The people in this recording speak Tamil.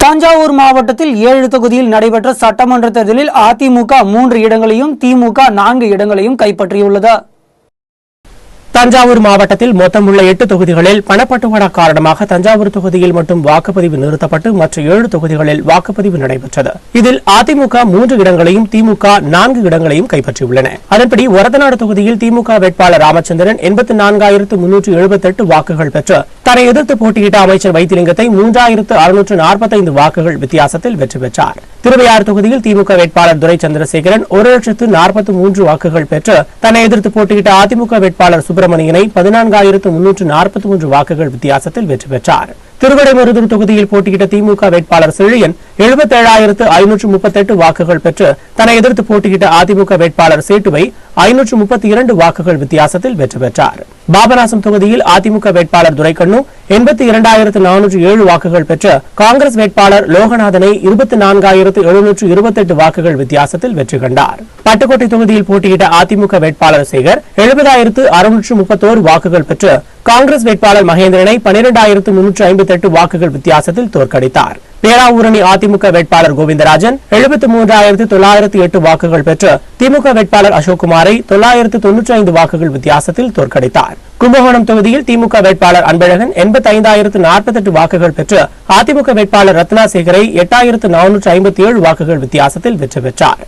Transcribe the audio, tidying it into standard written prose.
தஞ்சாவூர் மாவட்டத்தில் 7 தொகுதியில் நடைபெற்ற சட்டமன்ற தேர்தலில் அதிமுக 3 இடங்களையும் திமுக 4 இடங்களையும் கைப்பற்றியுள்ளது. தஞ்சாவூர் மாவட்டத்தில் மொத்தமுள்ள 8 தொகுதிகளில் பணப்பட்டுவாடா காரணமாக தஞ்சாவூர் தொகுதியில் மட்டும் வாக்குப்பதிவு நிறுத்தப்பட்டு மற்ற 7 தொகுதிகளில் வாக்குப்பதிவு நடைபெற்றது. இதில் அதிமுக 3 இடங்களையும் திமுக 4 இடங்களையும் கைப்பற்றியுள்ளன. அதன்படி ஒரத்தநாடு தொகுதியில் திமுக வேட்பாளர் ராமச்சந்திரன் 84,378 வாக்குகள் பெற்று தன்னை எதிர்த்து போட்டியிட்ட அமைச்சர் வைத்திலிங்கத்தை 3,645 வாக்குகள் வித்தியாசத்தில் வெற்றி பெற்றார். திருவையாறு தொகுதியில் திமுக வேட்பாளர் துரை சந்திரசேகரன் 1,43 வாக்குகள் பெற்று தன்னை எதிர்த்து போட்டியிட்ட அதிமுக வேட்பாளர் சுப்பிரமணியனை 14,343 வாக்குகள் வித்தியாசத்தில் வெற்றி பெற்றார். திருவிடைமருதூர் தொகுதியில் போட்டியிட்ட திமுக வேட்பாளர் செழியன் 77,538 வாக்குகள் பெற்று தன்னை எதிர்த்து போட்டியிட்ட அதிமுக வேட்பாளர் சேட்டுவை 532 வாக்குகள் வித்தியாசத்தில் வெற்றி பெற்றார். பாபநாசம் தொகுதியில் அதிமுக வேட்பாளர் துரைக்கண்ணு 82,407 வாக்குகள் பெற்று காங்கிரஸ் வேட்பாளர் லோகநாதனை 24,728 வாக்குகள் வித்தியாசத்தில் வெற்றி கண்டார். பட்டுக்கோட்டை தொகுதியில் போட்டியிட்ட அதிமுக வேட்பாளர் சேகர் 70,631 வாக்குகள் பெற்று காங்கிரஸ் வேட்பாளர் மகேந்திரனை 12,358 வாக்குகள் வித்தியாசத்தில் தோற்கடித்தார். பேராவூரணி அதிமுக வேட்பாளர் கோவிந்தராஜன் 73,908 வாக்குகள் பெற்று திமுக வேட்பாளர் அசோக்குமாரை 995 வாக்குகள் வித்தியாசத்தில் தோற்கடித்தார். கும்பகோணம் தொகுதியில் திமுக வேட்பாளர் அன்பழகன் 85,048 வாக்குகள் பெற்று அதிமுக வேட்பாளர் ரத்னாசேகரை 8,457 வாக்குகள் வித்தியாசத்தில் வெற்றி பெற்றார்.